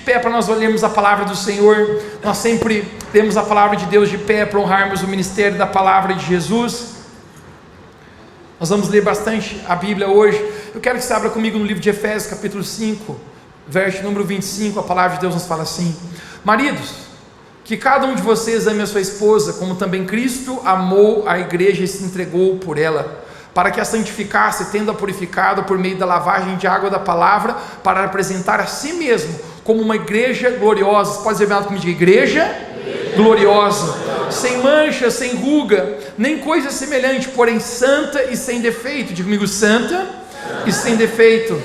pé para nós olharmos a palavra do Senhor. Nós sempre temos a palavra de Deus de pé para honrarmos o ministério da palavra de Jesus. Nós vamos ler bastante a Bíblia hoje. Eu quero que você abra comigo no livro de Efésios, capítulo 5, verso número 25. A palavra de Deus nos fala assim: maridos, que cada um de vocês ame a sua esposa, como também Cristo amou a igreja e se entregou por ela, para que a santificasse, tendo-a purificado por meio da lavagem de água da palavra, para apresentar a si mesmo como uma igreja gloriosa. Você pode dizer bem alto comigo: igreja gloriosa, sem mancha, sem ruga, nem coisa semelhante, porém santa e sem defeito. Diga comigo: santa e sem defeito.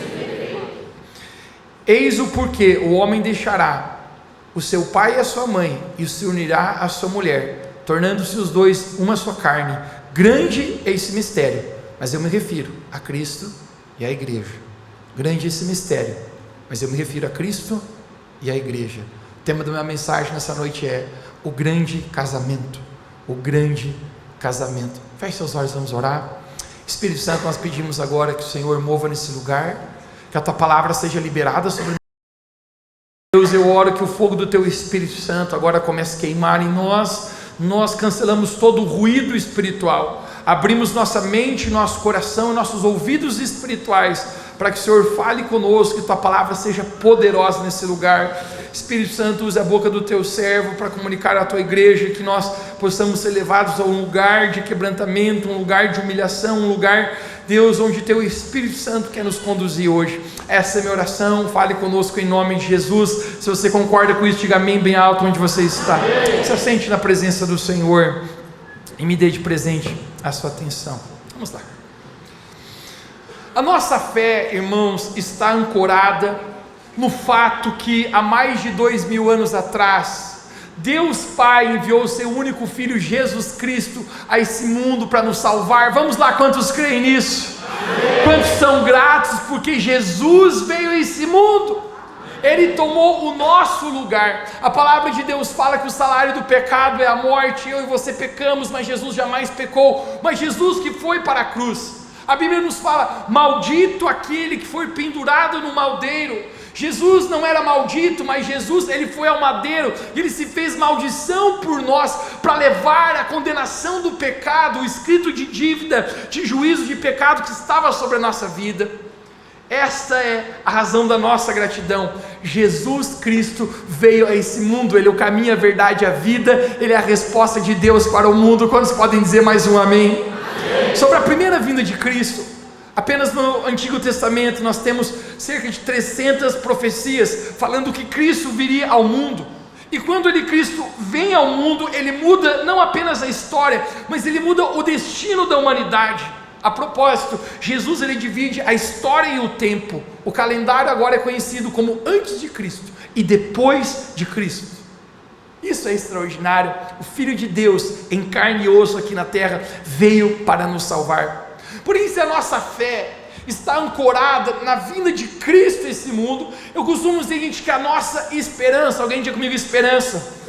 Eis o porquê: o homem deixará o seu pai e a sua mãe, e se unirá à sua mulher, tornando-se os dois uma só carne. Grande é esse mistério, mas eu me refiro a Cristo e à igreja. Grande é esse mistério, mas eu me refiro a Cristo e à igreja. O tema da minha mensagem nessa noite é o grande casamento. O grande casamento. Feche seus olhos, vamos orar. Espírito Santo, nós pedimos agora que o Senhor mova nesse lugar, que a tua palavra seja liberada sobre Deus. Eu oro que o fogo do teu Espírito Santo agora comece a queimar em nós. Nós cancelamos todo o ruído espiritual, abrimos nossa mente, nosso coração e nossos ouvidos espirituais, para que o Senhor fale conosco, que tua palavra seja poderosa nesse lugar. Espírito Santo, use a boca do teu servo para comunicar à tua igreja, que nós possamos ser levados a um lugar de quebrantamento, um lugar de humilhação, um lugar, Deus, onde teu Espírito Santo quer nos conduzir hoje. Essa é a minha oração. Fale conosco em nome de Jesus. Se você concorda com isso, diga amém bem alto onde você está. Se assente na presença do Senhor e me dê de presente a sua atenção. Vamos lá. A nossa fé, irmãos, está ancorada no fato que há mais de 2000 anos atrás, Deus Pai enviou o seu único Filho Jesus Cristo a esse mundo para nos salvar. Vamos lá, quantos creem nisso? Amém. Quantos são gratos porque Jesus veio a esse mundo? Ele tomou o nosso lugar. A palavra de Deus fala que o salário do pecado é a morte. Eu e você pecamos, mas Jesus jamais pecou. Mas Jesus que foi para a cruz, a Bíblia nos fala: maldito aquele que foi pendurado no madeiro. Jesus não era maldito, mas Jesus, ele foi ao madeiro, e ele se fez maldição por nós, para levar a condenação do pecado, o escrito de dívida, de juízo de pecado que estava sobre a nossa vida. Esta é a razão da nossa gratidão. Jesus Cristo veio a esse mundo, Ele é o caminho, a verdade e a vida, Ele é a resposta de Deus para o mundo. Quantos podem dizer mais um amém? Amém. Sobre a primeira vinda de Cristo, apenas no Antigo Testamento nós temos cerca de 300 profecias falando que Cristo viria ao mundo. E quando Cristo vem ao mundo, Ele muda não apenas a história, mas Ele muda o destino da humanidade. A propósito, Jesus ele divide a história e o tempo. O calendário agora é conhecido como antes de Cristo e depois de Cristo. Isso é extraordinário. O Filho de Deus, em carne e osso aqui na terra, veio para nos salvar. Por isso a nossa fé está ancorada na vinda de Cristo a esse mundo. Eu costumo dizer, gente, que a nossa esperança, alguém diga comigo, esperança,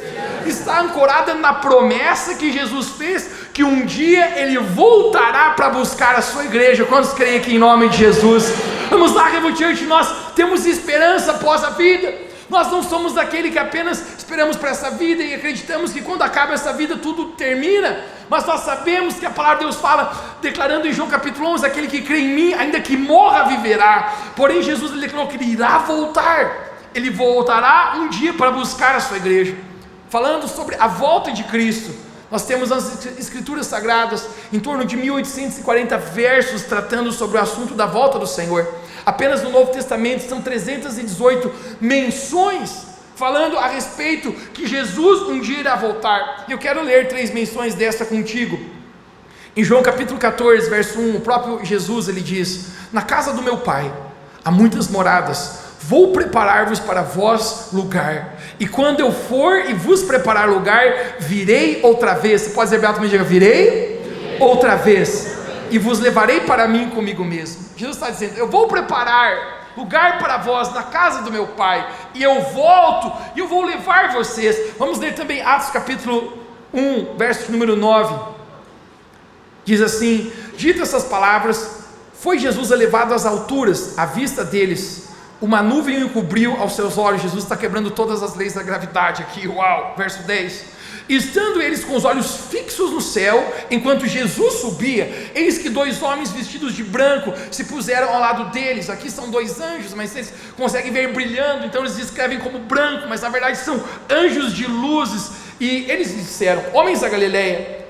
está ancorada na promessa que Jesus fez, que um dia Ele voltará para buscar a sua igreja. Quantos creem aqui em nome de Jesus? Vamos lá, Revo Church, nós temos esperança após a vida. Nós não somos aquele que apenas esperamos para essa vida e acreditamos que quando acaba essa vida tudo termina, mas nós sabemos que a palavra de Deus fala, declarando em João capítulo 11, aquele que crê em mim, ainda que morra, viverá. Porém Jesus ele declarou que Ele irá voltar, Ele voltará um dia para buscar a sua igreja. Falando sobre a volta de Cristo, nós temos as escrituras sagradas, em torno de 1840 versos tratando sobre o assunto da volta do Senhor. Apenas no Novo Testamento são 318 menções falando a respeito que Jesus um dia irá voltar. E eu quero ler 3 menções dessa contigo. Em João capítulo 14, verso 1, o próprio Jesus ele diz: na casa do meu Pai há muitas moradas, vou preparar-vos para vós lugar, e quando eu for e vos preparar lugar, virei outra vez. Você pode dizer bem alto comigo, virei outra vez, e vos levarei para mim comigo mesmo. Jesus está dizendo: eu vou preparar lugar para vós na casa do meu Pai, e eu volto, e eu vou levar vocês. Vamos ler também Atos capítulo 1, verso número 9, diz assim: dito essas palavras, foi Jesus elevado às alturas, à vista deles, uma nuvem o encobriu aos seus olhos. Jesus está quebrando todas as leis da gravidade aqui, uau, verso 10. Estando eles com os olhos fixos no céu, enquanto Jesus subia, eis que 2 homens vestidos de branco se puseram ao lado deles. Aqui são 2 anjos, mas eles conseguem ver brilhando, então eles descrevem como branco, mas na verdade são anjos de luzes. E eles disseram: homens da Galileia,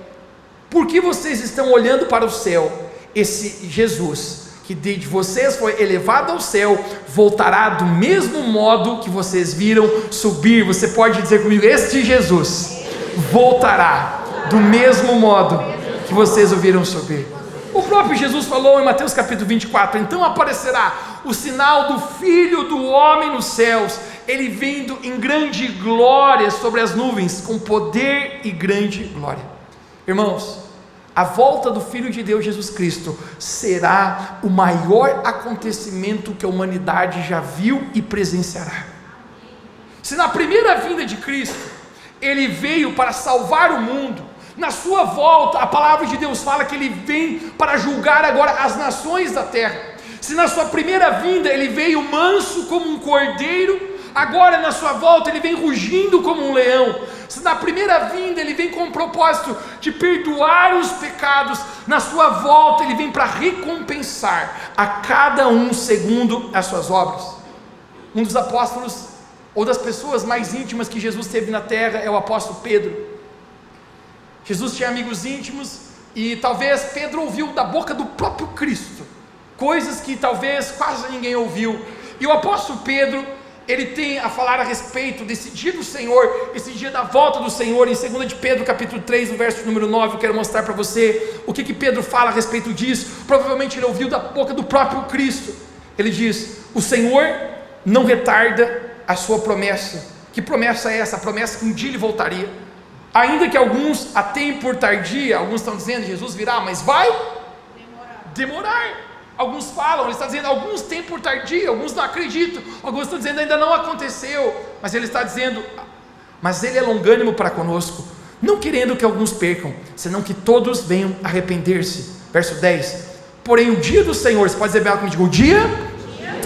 por que vocês estão olhando para o céu? Esse Jesus que de vocês foi elevado ao céu, voltará do mesmo modo que vocês viram subir. Você pode dizer comigo: este Jesus voltará do mesmo modo que vocês o viram subir. O próprio Jesus falou em Mateus capítulo 24: então aparecerá o sinal do Filho do Homem nos céus, ele vindo em grande glória sobre as nuvens, com poder e grande glória. Irmãos, a volta do Filho de Deus Jesus Cristo será o maior acontecimento que a humanidade já viu e presenciará. Se na primeira vinda de Cristo ele veio para salvar o mundo, na sua volta a palavra de Deus fala que ele vem para julgar agora as nações da terra. Se na sua primeira vinda ele veio manso como um cordeiro, agora na sua volta ele vem rugindo como um leão. Se na primeira vinda ele vem com o propósito de perdoar os pecados, na sua volta ele vem para recompensar a cada um segundo as suas obras. Um dos apóstolos, ou das pessoas mais íntimas que Jesus teve na terra, é o apóstolo Pedro. Jesus tinha amigos íntimos, e talvez Pedro ouviu da boca do próprio Cristo coisas que talvez quase ninguém ouviu. E o apóstolo Pedro, ele tem a falar a respeito desse dia do Senhor, esse dia da volta do Senhor. Em 2 de Pedro capítulo 3, no verso número 9, eu quero mostrar para você o que Pedro fala a respeito disso. Provavelmente ele ouviu da boca do próprio Cristo. Ele diz: o Senhor não retarda a sua promessa. Que promessa é essa? A promessa que um dia ele voltaria, ainda que alguns a tenham por tardia. Alguns estão dizendo: Jesus virá, mas vai demorar. Alguns falam, ele está dizendo: alguns têm por tardia, alguns não acreditam, alguns estão dizendo: ainda não aconteceu. Mas ele está dizendo: mas ele é longânimo para conosco, não querendo que alguns percam, senão que todos venham arrepender-se. Verso 10: porém o dia do Senhor, você pode dizer bem comigo: o dia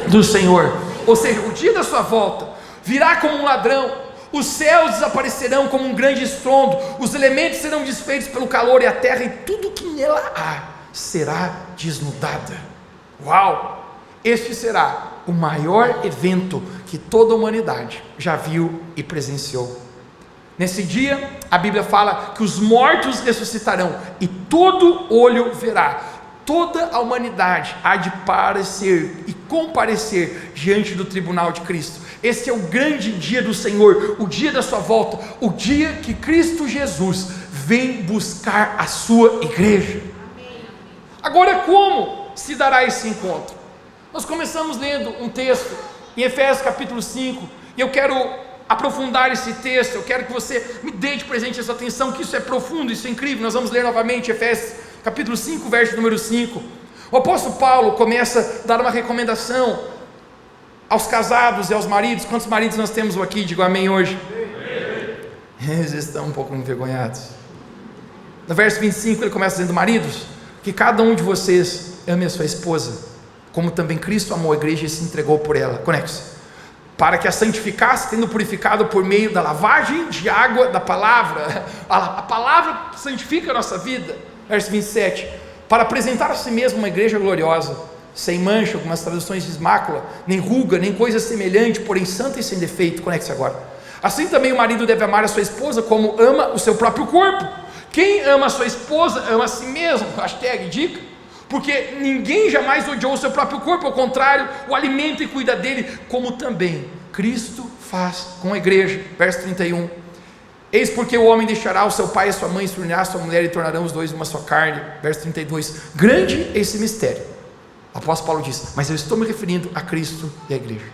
do Senhor, ou seja, o dia da sua volta, virá como um ladrão. Os céus desaparecerão como um grande estrondo, os elementos serão desfeitos pelo calor, e a terra e tudo que nela há será desnudada. Uau! Este será o maior evento que toda a humanidade já viu e presenciou. Nesse dia, a Bíblia fala que os mortos ressuscitarão e todo olho verá. Toda a humanidade há de parecer e comparecer diante do tribunal de Cristo. Esse é o grande dia do Senhor, o dia da sua volta, o dia que Cristo Jesus vem buscar a sua igreja. Agora, como se dará esse encontro? Nós começamos lendo um texto em Efésios capítulo 5, e eu quero aprofundar esse texto. Eu quero que você me dê de presente a sua atenção, que isso é profundo, isso é incrível. Nós vamos ler novamente Efésios capítulo 5, verso número 5. O apóstolo Paulo começa a dar uma recomendação aos casados e aos maridos. Quantos maridos nós temos aqui? Digo amém hoje. Eles estão um pouco envergonhados. No verso 25 ele começa dizendo: maridos, que cada um de vocês ame a sua esposa, como também Cristo amou a igreja e se entregou por ela. Conecte-se. Para que a santificasse, tendo purificado por meio da lavagem de água da palavra. A palavra santifica a nossa vida. Verso 27, para apresentar a si mesmo uma igreja gloriosa, sem mancha, algumas traduções diz mácula, nem ruga, nem coisa semelhante, porém santa e sem defeito. Conecte-se agora. Assim também o marido deve amar a sua esposa como ama o seu próprio corpo. Quem ama a sua esposa, ama a si mesmo. Hashtag dica. Porque ninguém jamais odiou o seu próprio corpo, ao contrário, o alimenta e cuida dele, como também Cristo faz com a igreja. Verso 31, eis porque o homem deixará o seu pai e a sua mãe, se unirá a sua mulher, e tornarão os dois uma só carne. Verso 32, grande é esse mistério. O apóstolo Paulo diz: mas eu estou me referindo a Cristo e a igreja.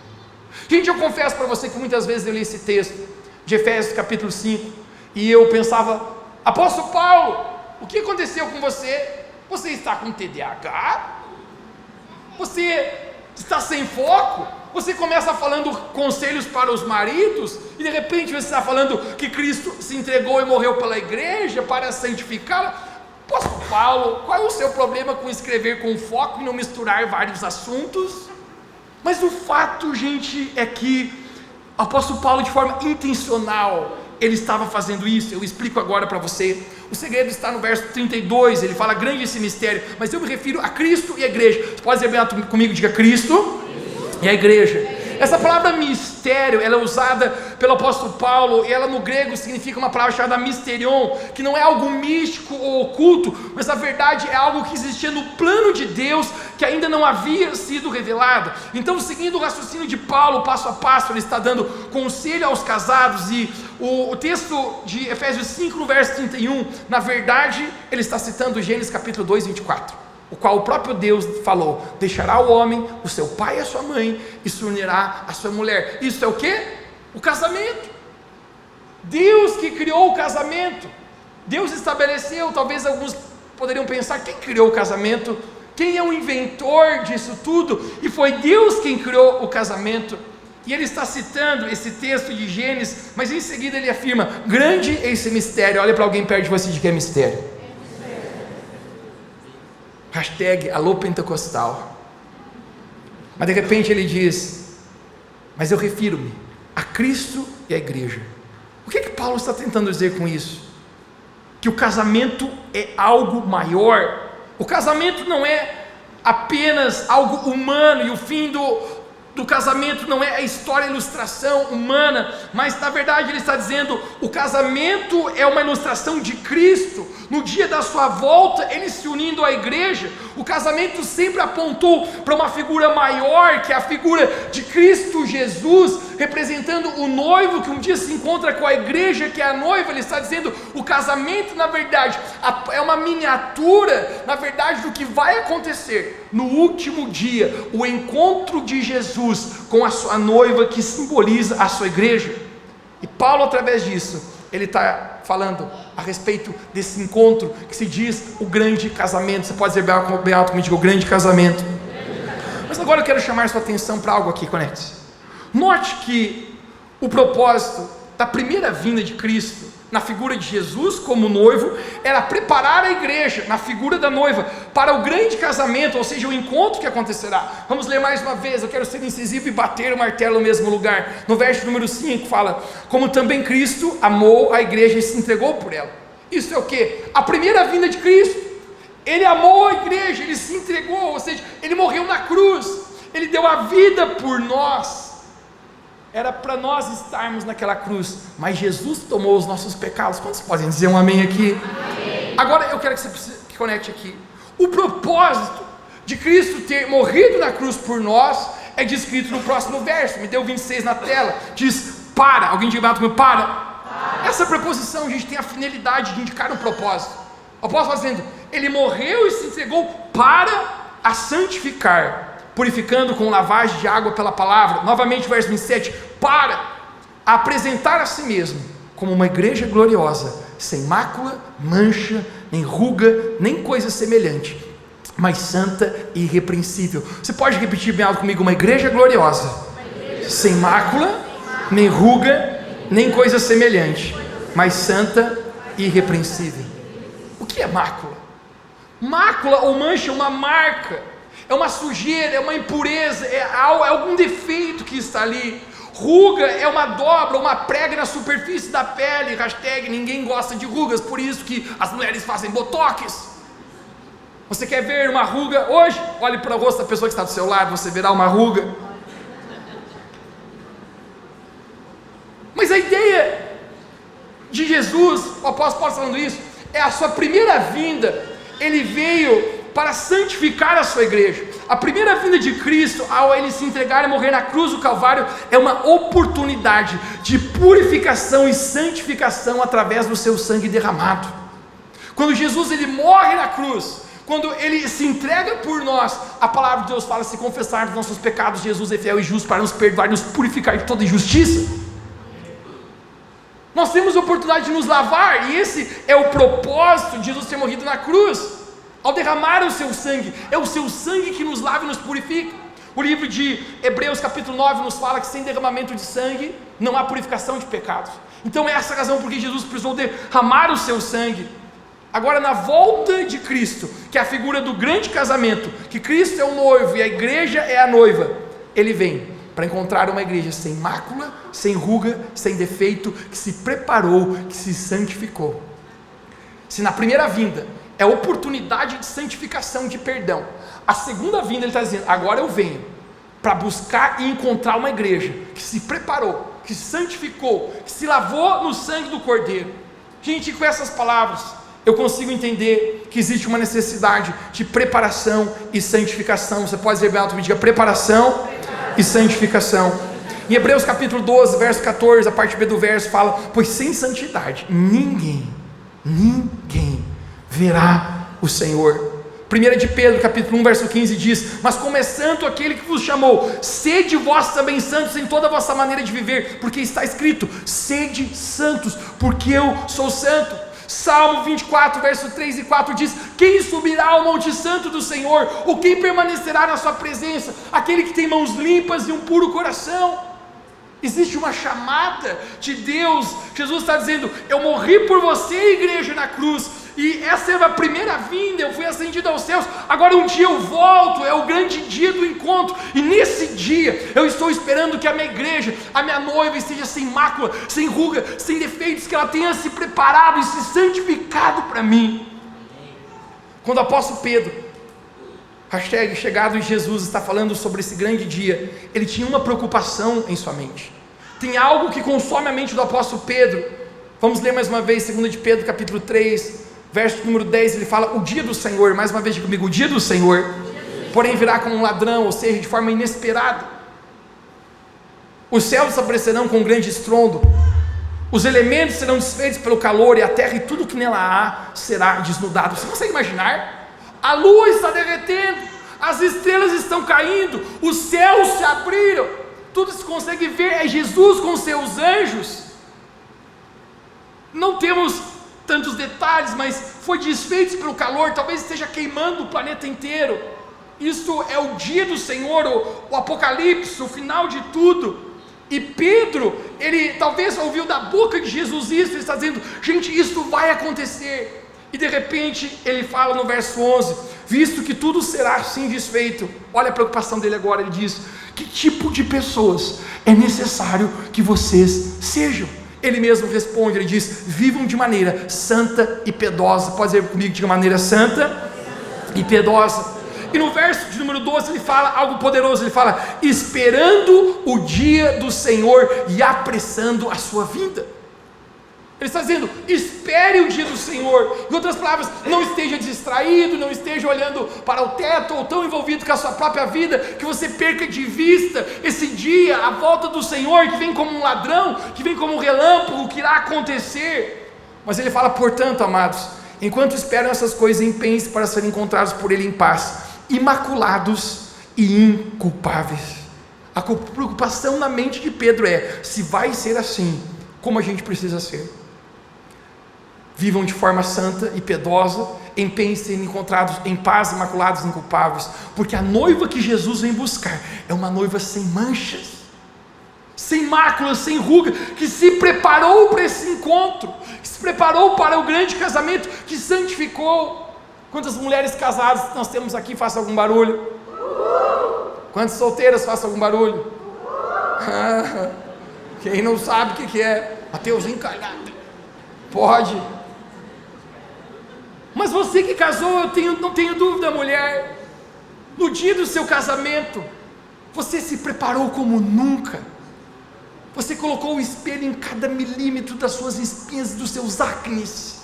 Gente, eu confesso para você que muitas vezes eu li esse texto de Efésios capítulo 5, e eu pensava: apóstolo Paulo, o que aconteceu com você? Você está com TDAH? Você está sem foco? Você começa falando conselhos para os maridos, e de repente você está falando que Cristo se entregou e morreu pela igreja para santificá-la. Apóstolo Paulo, qual é o seu problema com escrever com foco e não misturar vários assuntos? Mas o fato, gente, é que o apóstolo Paulo, de forma intencional, ele estava fazendo isso. Eu explico agora para você. O segredo está no verso 32, ele fala grande esse mistério, mas eu me refiro a Cristo e a igreja. Você pode dizer comigo, diga Cristo e a igreja. Essa palavra mistério, ela é usada pelo apóstolo Paulo, e ela no grego significa uma palavra chamada mysterion, que não é algo místico ou oculto, mas na verdade é algo que existia no plano de Deus, que ainda não havia sido revelado. Então, seguindo o raciocínio de Paulo, passo a passo, ele está dando conselho aos casados, e o texto de Efésios 5, no verso 31, na verdade, ele está citando Gênesis capítulo 2, 24. O qual o próprio Deus falou: deixará o homem, o seu pai e a sua mãe, e se unirá à sua mulher. Isso é o que? O casamento. Deus que criou o casamento. Deus estabeleceu. Talvez alguns poderiam pensar: quem criou o casamento? Quem é o inventor disso tudo? E foi Deus quem criou o casamento. E ele está citando esse texto de Gênesis, mas em seguida ele afirma: grande é esse mistério. Olha para alguém perto de você e diga: é mistério. Hashtag alô pentecostal. Mas de repente ele diz: mas eu refiro-me a Cristo e a igreja. O que Paulo está tentando dizer com isso? Que o casamento é algo maior. O casamento não é apenas algo humano, e o fim do casamento não é a história, a ilustração humana, mas na verdade ele está dizendo: o casamento é uma ilustração de Cristo. No dia da sua volta, ele se unindo à igreja, o casamento sempre apontou para uma figura maior, que é a figura de Cristo Jesus, representando o noivo que um dia se encontra com a igreja, que é a noiva. Ele está dizendo: o casamento na verdade é uma miniatura, na verdade, do que vai acontecer no último dia, o encontro de Jesus com a sua noiva, que simboliza a sua igreja. E Paulo, através disso, ele está falando a respeito desse encontro que se diz o grande casamento. Você pode dizer bem alto comigo, o grande casamento. Mas agora eu quero chamar sua atenção para algo aqui, conecte-se. Note que o propósito da primeira vinda de Cristo, na figura de Jesus como noivo, era preparar a igreja, na figura da noiva, para o grande casamento, ou seja, o encontro que acontecerá. Vamos ler mais uma vez. Eu quero ser incisivo e bater o martelo no mesmo lugar. No verso número 5 fala: como também Cristo amou a igreja e se entregou por ela. Isso é o que? A primeira vinda de Cristo. Ele amou a igreja, ele se entregou, ou seja, ele morreu na cruz, ele deu a vida por nós. Era para nós estarmos naquela cruz, mas Jesus tomou os nossos pecados. Quantos podem dizer um amém aqui? Amém. Agora eu quero que você conecte aqui. O propósito de Cristo ter morrido na cruz por nós é descrito no próximo verso. Me deu 26 na tela. Diz: para. Alguém diga comigo: para. Essa preposição, gente, tem a finalidade de indicar um propósito. O apóstolo está dizendo: ele morreu e se entregou para a santificar, purificando com lavagem de água pela palavra. Novamente verso 27, para apresentar a si mesmo como uma igreja gloriosa, sem mácula, mancha, nem ruga, nem coisa semelhante, mas santa e irrepreensível. Você pode repetir bem alto comigo: uma igreja gloriosa, sem mácula, nem ruga, nem coisa semelhante, mas santa e irrepreensível. O que é mácula? Mácula ou mancha é uma marca, é uma sujeira, é uma impureza, é algum defeito que está ali. Ruga é uma dobra, uma prega na superfície da pele. Hashtag ninguém gosta de rugas, por isso que as mulheres fazem botox. Você quer ver uma ruga hoje? Olhe para o rosto da pessoa que está do seu lado, você verá uma ruga. Mas a ideia de Jesus, o apóstolo Paulo falando isso, é a sua primeira vinda. Ele veio para santificar a sua igreja. A primeira vinda de Cristo, ao ele se entregar e morrer na cruz do Calvário, é uma oportunidade de purificação e santificação através do seu sangue derramado. Quando Jesus ele morre na cruz, quando ele se entrega por nós, a palavra de Deus fala: se confessarmos nossos pecados, Jesus é fiel e justo para nos perdoar e nos purificar de toda injustiça. Nós temos a oportunidade de nos lavar, e esse é o propósito de Jesus ter morrido na cruz. Ao derramar o seu sangue, é o seu sangue que nos lava e nos purifica. O livro de Hebreus capítulo 9 nos fala que sem derramamento de sangue não há purificação de pecados. Então é essa a razão porque Jesus precisou derramar o seu sangue. Agora, na volta de Cristo, que é a figura do grande casamento, que Cristo é o noivo e a igreja é a noiva, Ele vem para encontrar uma igreja sem mácula, sem ruga, sem defeito, que se preparou, que se santificou. Se na primeira vinda é oportunidade de santificação, de perdão, a segunda vinda ele está dizendo, agora eu venho para buscar e encontrar uma igreja que se preparou, que se santificou, que se lavou no sangue do Cordeiro. Gente, com essas palavras eu consigo entender que existe uma necessidade de preparação e santificação. Você pode dizer bem alto, me diga: preparação e santificação. Em Hebreus capítulo 12, verso 14, a parte B do verso fala: pois sem santidade ninguém verá o Senhor. 1 de Pedro capítulo 1, verso 15 diz: mas como é santo aquele que vos chamou, sede vós também santos em toda a vossa maneira de viver, porque está escrito: sede santos, porque eu sou santo. Salmo 24, verso 3 e 4 diz: quem subirá ao monte santo do Senhor, ou quem permanecerá na sua presença? Aquele que tem mãos limpas e um puro coração. Existe uma chamada de Deus. Jesus está dizendo: eu morri por você, igreja, na cruz, e essa é a primeira vinda, eu fui ascendido aos céus, agora um dia eu volto, é o grande dia do encontro, e nesse dia eu estou esperando que a minha igreja, a minha noiva, esteja sem mácula, sem ruga, sem defeitos, que ela tenha se preparado e se santificado para mim. Quando o apóstolo Pedro, hashtag chegado em Jesus, está falando sobre esse grande dia, ele tinha uma preocupação em sua mente. Tem algo que consome a mente do apóstolo Pedro. Vamos ler mais uma vez 2 de Pedro capítulo 3, verso número 10, ele fala: o dia do Senhor, mais uma vez diga comigo: o dia do Senhor, porém virá como um ladrão, ou seja, de forma inesperada. Os céus se aparecerão com um grande estrondo, os elementos serão desfeitos pelo calor, e a terra e tudo que nela há será desnudado. Você consegue imaginar? A lua está derretendo, as estrelas estão caindo, os céus se abriram, tudo se consegue ver, é Jesus com seus anjos. Não temos tantos detalhes, mas foi desfeito pelo calor, talvez esteja queimando o planeta inteiro. Isso é o dia do Senhor, o Apocalipse, o final de tudo. E Pedro, ele talvez ouviu da boca de Jesus isso, ele está dizendo: gente, isso vai acontecer. E de repente ele fala no verso 11: visto que tudo será assim desfeito. Olha a preocupação dele agora, ele diz: que tipo de pessoas é necessário que vocês sejam? Ele mesmo responde, ele diz: vivam de maneira santa e piedosa. Pode dizer comigo, de maneira santa e piedosa. E no verso de número 12 ele fala algo poderoso, ele fala: esperando o dia do Senhor e apressando a sua vinda. Ele está dizendo: espere o dia do Senhor. Em outras palavras, não esteja distraído, não esteja olhando para o teto, ou tão envolvido com a sua própria vida, que você perca de vista esse dia, a volta do Senhor, que vem como um ladrão, que vem como um relâmpago, que irá acontecer. Mas ele fala: portanto, amados, enquanto esperam essas coisas, empenhem-se para serem encontrados por Ele em paz, imaculados e inculpáveis. A preocupação na mente de Pedro é: se vai ser assim, como a gente precisa ser. Vivam de forma santa e piedosa, empenhem-se em serem encontrados em paz, imaculados e inculpáveis, porque a noiva que Jesus vem buscar é uma noiva sem manchas, sem máculas, sem ruga, que se preparou para esse encontro, que se preparou para o grande casamento, que santificou. Quantas mulheres casadas nós temos aqui? Faça algum barulho. Quantas solteiras? Faça algum barulho. Quem não sabe o que é? Mateuzinho calhado. Pode. Mas você que casou, não tenho dúvida, mulher, no dia do seu casamento, você se preparou como nunca. Você colocou o espelho em cada milímetro das suas espinhas, dos seus acnes.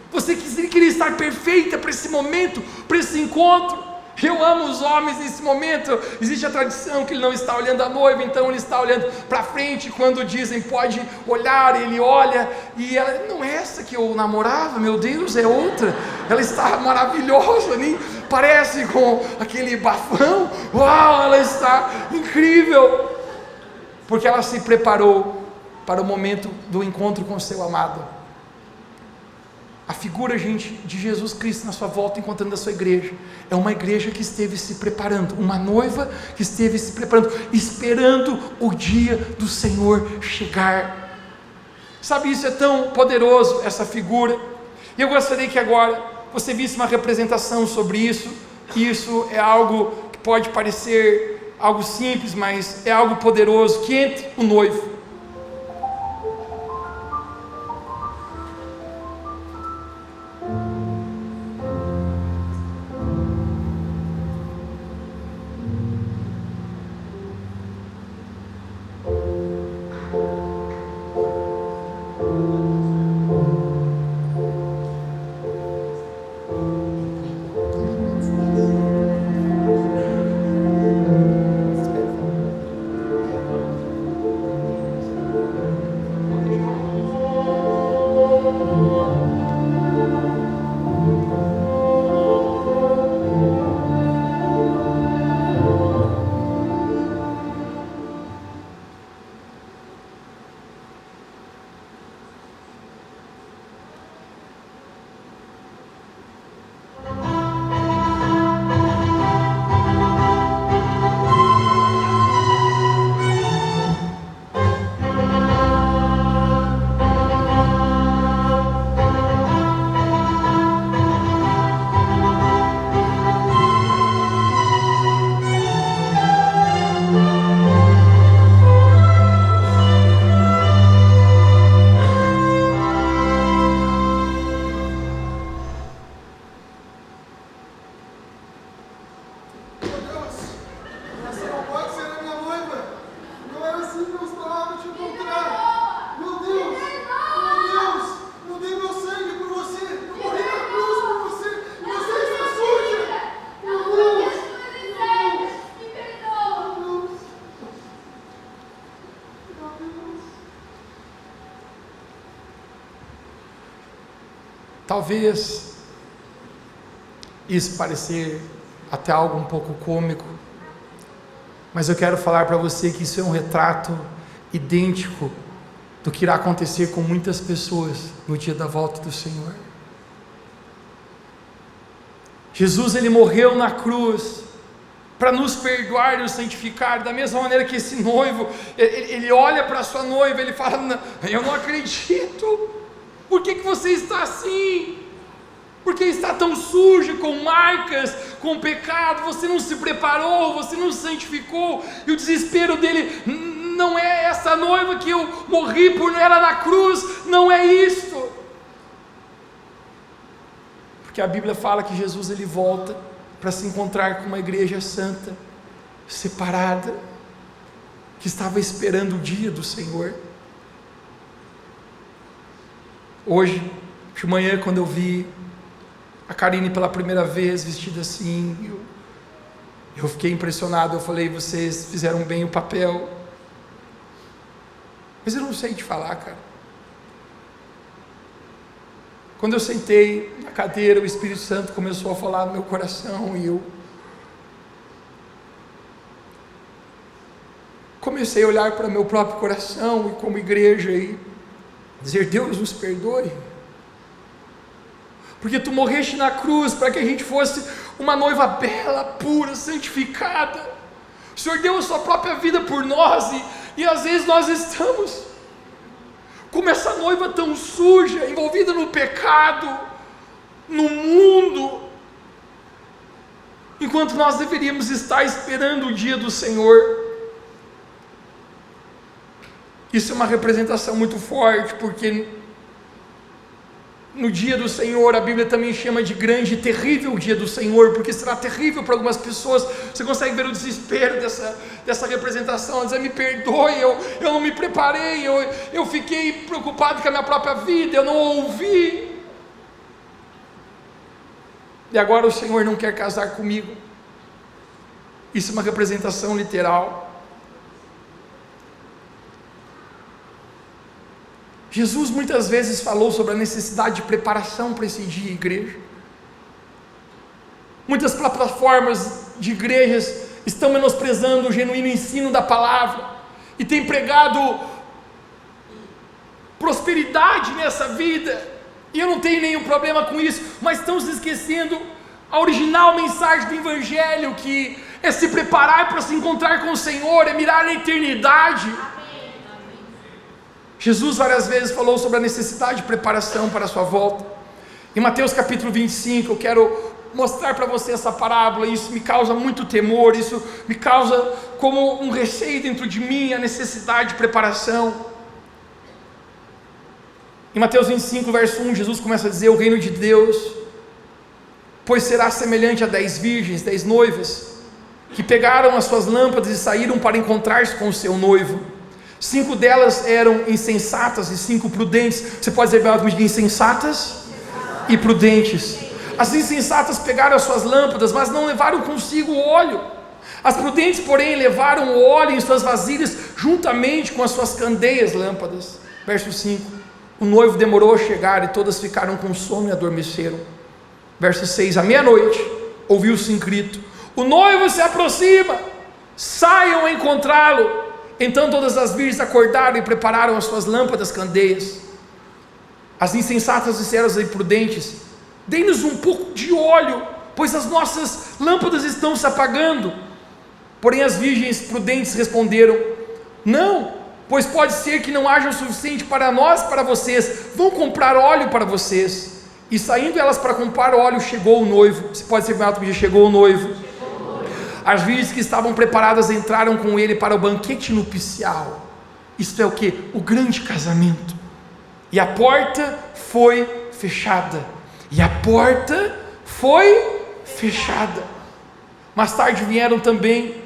Você queria estar perfeita para esse momento, para esse encontro. Eu amo os homens nesse momento. Existe a tradição que ele não está olhando a noiva, então ele está olhando para frente. Quando dizem pode olhar, ele olha, e ela: não é essa que eu namorava, meu Deus, é outra. Ela está maravilhosa, nem parece com aquele bafão. Uau, ela está incrível, porque ela se preparou para o momento do encontro com o seu amado. A figura, gente, de Jesus Cristo na sua volta, encontrando a sua igreja, é uma igreja que esteve se preparando, uma noiva que esteve se preparando, esperando o dia do Senhor chegar. Sabe, isso é tão poderoso, essa figura. E eu gostaria que agora você visse uma representação sobre isso. Isso é algo que pode parecer algo simples, mas é algo poderoso, que entre o noivo. Talvez isso parecer até algo um pouco cômico, mas eu quero falar para você que isso é um retrato idêntico do que irá acontecer com muitas pessoas no dia da volta do Senhor. Jesus, ele morreu na cruz para nos perdoar e nos santificar, da mesma maneira que esse noivo, ele olha para a sua noiva, ele fala: eu não acredito, por que você está assim? Por que está tão suja, com marcas, com pecado? Você não se preparou, você não se santificou. E o desespero dele: não é essa noiva que eu morri por ela na cruz, não é isto. Porque a Bíblia fala que Jesus, ele volta para se encontrar com uma igreja santa, separada, que estava esperando o dia do Senhor. Hoje de manhã, quando eu vi a Karine pela primeira vez vestida assim, eu fiquei impressionado. Eu falei: vocês fizeram bem o papel. Mas eu não sei te falar, cara. Quando eu sentei na cadeira, o Espírito Santo começou a falar no meu coração, e eu comecei a olhar para o meu próprio coração, e como igreja, e dizer: Deus, nos perdoe, porque tu morreste na cruz para que a gente fosse uma noiva bela, pura, santificada. O Senhor deu a sua própria vida por nós, e às vezes nós estamos como essa noiva tão suja, envolvida no pecado, no mundo, enquanto nós deveríamos estar esperando o dia do Senhor. Isso é uma representação muito forte, porque no dia do Senhor, a Bíblia também chama de grande e terrível dia do Senhor, porque será terrível para algumas pessoas. Você consegue ver o desespero dessa representação, dizer: me perdoe, eu não me preparei, eu fiquei preocupado com a minha própria vida, eu não ouvi, e agora o Senhor não quer casar comigo. Isso é uma representação literal. Jesus muitas vezes falou sobre a necessidade de preparação para esse dia, igreja. Muitas plataformas de igrejas estão menosprezando o genuíno ensino da palavra, e têm pregado prosperidade nessa vida, e eu não tenho nenhum problema com isso, mas estão se esquecendo a original mensagem do Evangelho, que é se preparar para se encontrar com o Senhor, é mirar na eternidade. Jesus várias vezes falou sobre a necessidade de preparação para a sua volta. Em Mateus capítulo 25, eu quero mostrar para você essa parábola, isso me causa muito temor, isso me causa como um receio dentro de mim, a necessidade de preparação. Em Mateus 25, verso 1, Jesus começa a dizer: o reino de Deus, pois será semelhante a 10 virgens, 10 noivas, que pegaram as suas lâmpadas e saíram para encontrar-se com o seu noivo. 5 delas eram insensatas e 5 prudentes. Você pode dizer comigo: insensatas e prudentes. As insensatas pegaram as suas lâmpadas, mas não levaram consigo o óleo. As prudentes, porém, levaram o óleo em suas vasilhas, juntamente com as suas candeias lâmpadas. Verso 5: o noivo demorou a chegar e todas ficaram com sono e adormeceram. Verso 6: à meia-noite ouviu-se um grito: o noivo se aproxima, saiam a encontrá-lo. Então todas as virgens acordaram e prepararam as suas lâmpadas candeias. As insensatas disseram às imprudentes: dê-nos um pouco de óleo, pois as nossas lâmpadas estão se apagando. Porém as virgens prudentes responderam: não, pois pode ser que não haja o suficiente para nós e para vocês. Vão comprar óleo para vocês. E saindo elas para comprar óleo, chegou o noivo. Você pode ser que chegou o noivo. As virgens que estavam preparadas entraram com ele para o banquete nupcial. Isto é o que? O grande casamento. E a porta foi fechada. E a porta foi fechada. Mais tarde vieram também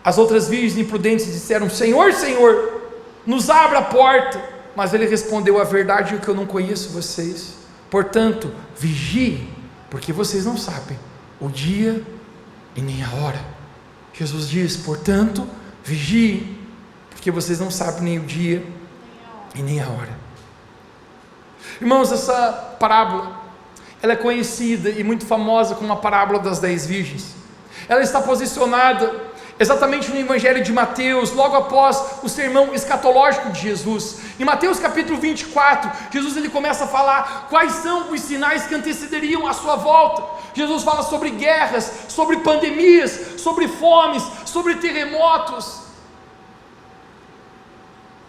as outras virgens imprudentes e disseram: Senhor, Senhor, nos abra a porta. Mas ele respondeu: a verdade é que eu não conheço vocês. Portanto, vigiem, porque vocês não sabem o dia e nem a hora. Jesus diz: portanto, vigiem, porque vocês não sabem nem o dia e nem a hora. Irmãos, essa parábola, ela é conhecida e muito famosa como a parábola das 10 virgens. Ela está posicionada exatamente no Evangelho de Mateus, logo após o sermão escatológico de Jesus. Em Mateus capítulo 24, Jesus ele começa a falar quais são os sinais que antecederiam a sua volta. Jesus fala sobre guerras, sobre pandemias, sobre fomes, sobre terremotos.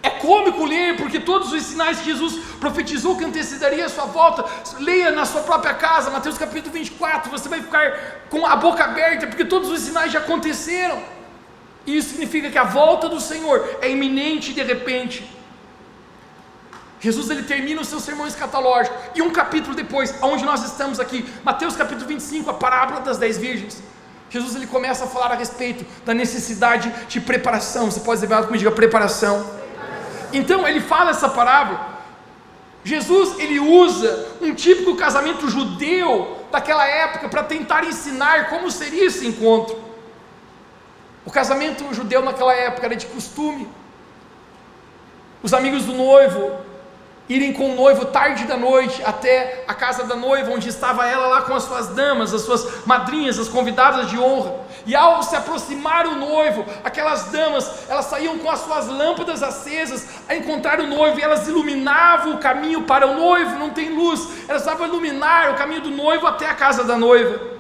É cômico ler, porque todos os sinais que Jesus profetizou que antecederia a sua volta, leia na sua própria casa, Mateus capítulo 24, você vai ficar com a boca aberta, porque todos os sinais já aconteceram. E isso significa que a volta do Senhor é iminente de repente. Jesus ele termina o seu sermão escatológico, e um capítulo depois, onde nós estamos aqui, Mateus capítulo 25, a parábola das 10 virgens, Jesus ele começa a falar a respeito da necessidade de preparação. Você pode dizer comigo, diga preparação. Então ele fala essa parábola. Jesus ele usa um típico casamento judeu daquela época para tentar ensinar como seria esse encontro. O casamento judeu naquela época era de costume os amigos do noivo irem com o noivo tarde da noite até a casa da noiva, onde estava ela lá com as suas damas, as suas madrinhas, as convidadas de honra. E ao se aproximar o noivo, aquelas damas, elas saíam com as suas lâmpadas acesas a encontrar o noivo, e elas iluminavam o caminho para o noivo. Não tem luz, elas estavam a iluminar o caminho do noivo até a casa da noiva.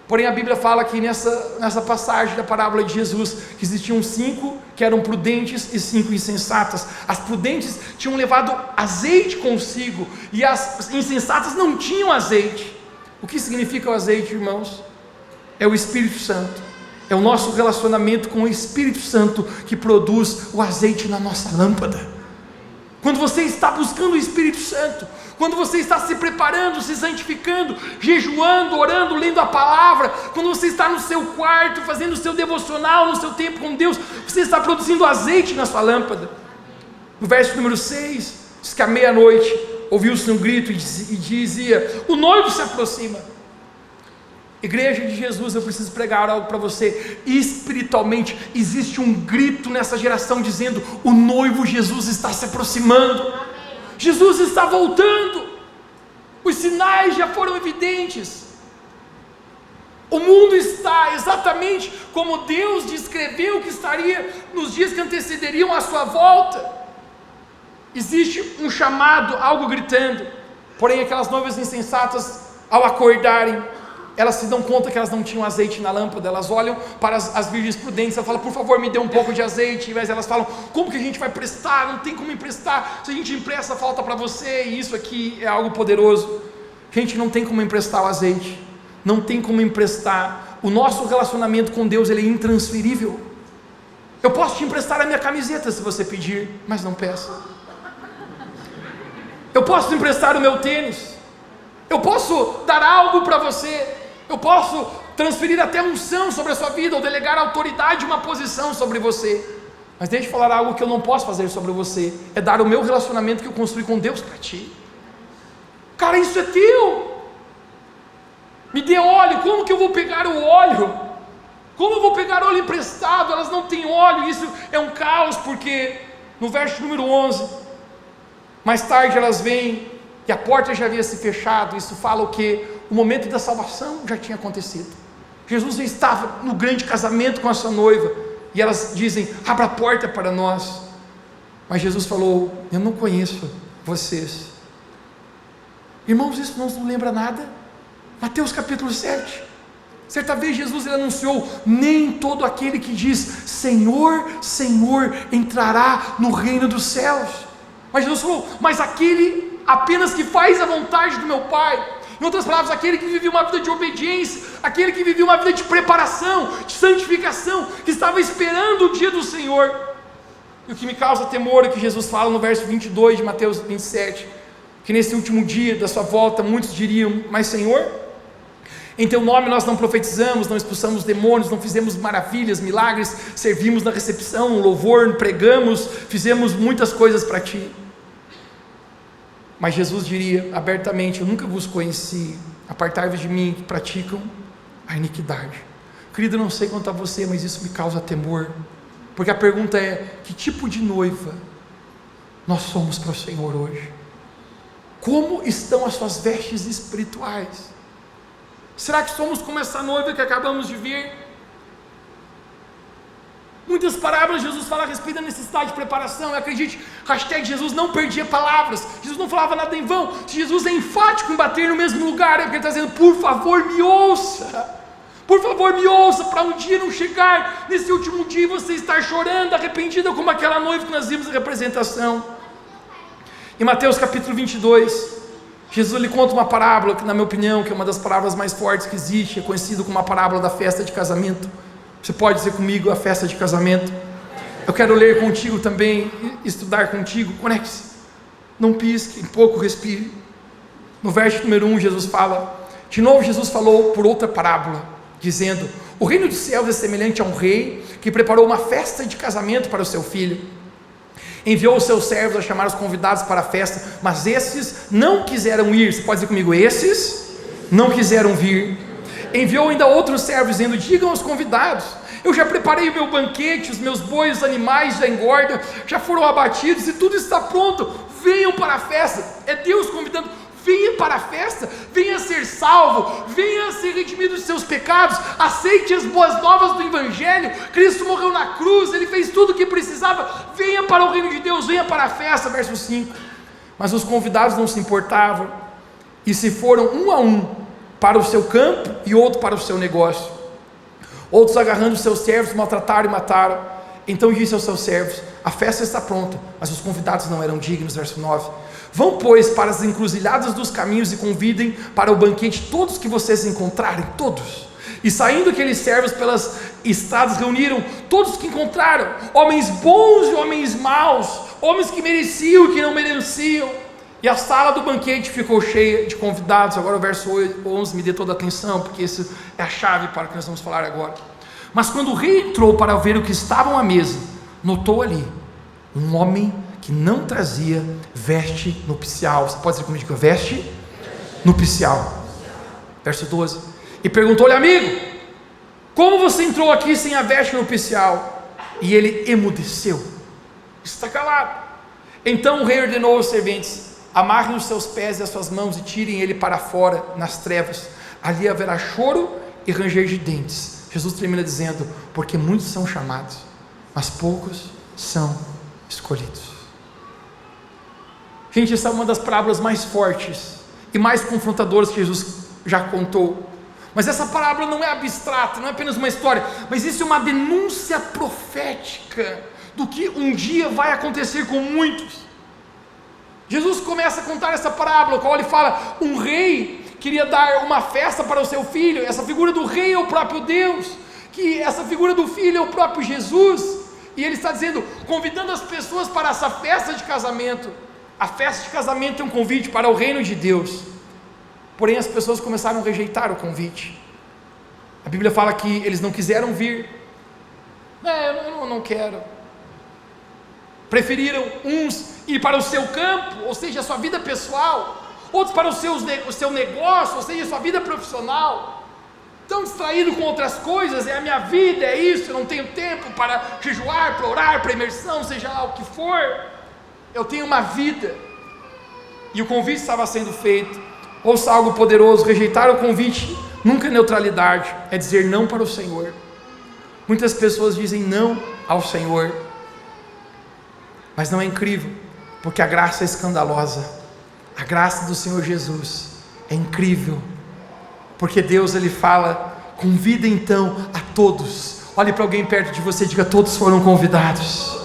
Porém a Bíblia fala aqui nessa passagem da parábola de Jesus, que existiam 5 que eram prudentes e 5 insensatas. As prudentes tinham levado azeite consigo, e as insensatas não tinham azeite. O que significa o azeite, irmãos? É o Espírito Santo, é o nosso relacionamento com o Espírito Santo que produz o azeite na nossa lâmpada. Quando você está buscando o Espírito Santo, quando você está se preparando, se santificando, jejuando, orando, lendo a palavra, quando você está no seu quarto, fazendo o seu devocional, no seu tempo com Deus, você está produzindo azeite na sua lâmpada. No verso número 6, diz que à meia-noite ouviu-se um grito e dizia: o noivo se aproxima. Igreja de Jesus, eu preciso pregar algo para você. Espiritualmente existe um grito nessa geração dizendo: o noivo Jesus está se aproximando. Jesus está voltando. Os sinais já foram evidentes. O mundo está exatamente como Deus descreveu que estaria nos dias que antecederiam a sua volta. Existe um chamado, algo gritando. Porém aquelas noivas insensatas, ao acordarem, elas se dão conta que elas não tinham azeite na lâmpada. Elas olham para as virgens prudentes, elas falam: por favor, me dê um pouco de azeite. Mas elas falam: como que a gente vai prestar? Não tem como emprestar. Se a gente empresta, falta para você. E isso aqui é algo poderoso. Gente, não tem como emprestar o azeite, não tem como emprestar. O nosso relacionamento com Deus, ele é intransferível. Eu posso te emprestar a minha camiseta se você pedir, mas não peça. Eu posso te emprestar o meu tênis, eu posso dar algo para você, eu posso transferir até unção sobre a sua vida, ou delegar autoridade, uma posição sobre você, mas deixa eu falar algo que eu não posso fazer sobre você, é dar o meu relacionamento que eu construí com Deus para ti. Cara, isso é teu. Me dê óleo, como que eu vou pegar o óleo? Como eu vou pegar óleo emprestado? Elas não têm óleo, isso é um caos, porque no verso número 11, mais tarde elas vêm, e a porta já havia se fechado. Isso fala o que? O momento da salvação já tinha acontecido. Jesus já estava no grande casamento com a sua noiva, e elas dizem, abra a porta para nós. Mas Jesus falou, eu não conheço vocês. Irmãos, isso não nos lembra nada? Mateus capítulo 7, certa vez Jesus ele anunciou, nem todo aquele que diz, Senhor, Senhor, entrará no reino dos céus. Mas Jesus falou, mas aquele apenas que faz a vontade do meu Pai. Em outras palavras, aquele que vivia uma vida de obediência, aquele que vivia uma vida de preparação, de santificação, que estava esperando o dia do Senhor. E o que me causa temor é que Jesus fala no verso 22 de Mateus 27, que nesse último dia da sua volta, muitos diriam, mas Senhor, em teu nome nós não profetizamos, não expulsamos demônios, não fizemos maravilhas, milagres, servimos na recepção, louvor, pregamos, fizemos muitas coisas para ti. Mas Jesus diria abertamente, eu nunca vos conheci, apartai-vos de mim que praticam a iniquidade. Querido, eu não sei quanto a você, mas isso me causa temor, porque a pergunta é, que tipo de noiva nós somos para o Senhor hoje? Como estão as suas vestes espirituais? Será que somos como essa noiva que acabamos de ver? Muitas parábolas Jesus fala a respeito da necessidade de preparação. Acredite, hashtag Jesus não perdia palavras, Jesus não falava nada em vão. Jesus é enfático em bater no mesmo lugar, porque ele está dizendo, por favor me ouça, por favor me ouça, para um dia não chegar, nesse último dia você estar chorando, arrependida como aquela noiva que nós vimos na representação. Em Mateus capítulo 22, Jesus lhe conta uma parábola, que na minha opinião, que é uma das parábolas mais fortes que existe, é conhecido como a parábola da festa de casamento. Você pode dizer comigo, a festa de casamento? Eu quero ler contigo também, estudar contigo, conecte-se, não pisque, pouco respire. No verso número 1, Jesus fala, de novo Jesus falou por outra parábola, dizendo, o reino dos céus é semelhante a um rei, que preparou uma festa de casamento para o seu filho. Enviou os seus servos a chamar os convidados para a festa, mas esses não quiseram ir. Você pode dizer comigo, esses não quiseram vir. Enviou ainda outros servos, dizendo, digam aos convidados, eu já preparei o meu banquete, os meus bois, os animais da engorda, já foram abatidos e tudo está pronto, venham para a festa. É Deus convidando, venha para a festa, venha ser salvo, venha ser redimido dos seus pecados, aceite as boas novas do Evangelho. Cristo morreu na cruz, Ele fez tudo o que precisava, venha para o reino de Deus, venha para a festa, verso 5, mas os convidados não se importavam, e se foram um a um, para o seu campo e outro para o seu negócio, outros agarrando os seus servos, maltrataram e mataram. Então disse aos seus servos, a festa está pronta, mas os convidados não eram dignos, verso 9, vão pois para as encruzilhadas dos caminhos e convidem para o banquete todos que vocês encontrarem, todos. E saindo aqueles servos pelas estradas, reuniram todos que encontraram, homens bons e homens maus, homens que mereciam e que não mereciam, e a sala do banquete ficou cheia de convidados. Agora o verso 11 me dê toda a atenção, porque isso é a chave para o que nós vamos falar agora. Mas quando o rei entrou para ver o que estavam à mesa, notou ali um homem que não trazia veste nupcial. Você pode dizer comigo, veste nupcial. Verso 12, e perguntou-lhe, amigo, como você entrou aqui sem a veste nupcial? E ele emudeceu, está calado. Então o rei ordenou aos serventes, amarrem os seus pés e as suas mãos e tirem ele para fora nas trevas, ali haverá choro e ranger de dentes. Jesus termina dizendo, porque muitos são chamados, mas poucos são escolhidos. Gente, essa é uma das parábolas mais fortes e mais confrontadoras que Jesus já contou. Mas essa parábola não é abstrata, não é apenas uma história, mas isso é uma denúncia profética do que um dia vai acontecer com muitos. Jesus começa a contar essa parábola, qual ele fala, um rei queria dar uma festa para o seu filho. Essa figura do rei é o próprio Deus, que essa figura do filho é o próprio Jesus, e ele está dizendo, convidando as pessoas para essa festa de casamento. A festa de casamento é um convite para o reino de Deus, porém as pessoas começaram a rejeitar o convite. A Bíblia fala que eles não quiseram vir. Eu não quero. Preferiram uns ir para o seu campo, ou seja, a sua vida pessoal, outros para o seu negócio, ou seja, a sua vida profissional. Tão distraído com outras coisas, é a minha vida, é isso, eu não tenho tempo para jejuar, para orar, para imersão, seja lá o que for, eu tenho uma vida, e o convite estava sendo feito. Ouça algo poderoso: rejeitar o convite nunca é neutralidade, é dizer não para o Senhor. Muitas pessoas dizem não ao Senhor, mas não é incrível, porque a graça é escandalosa, a graça do Senhor Jesus é incrível, porque Deus, Ele fala, convida então a todos. Olhe para alguém perto de você e diga: todos foram convidados.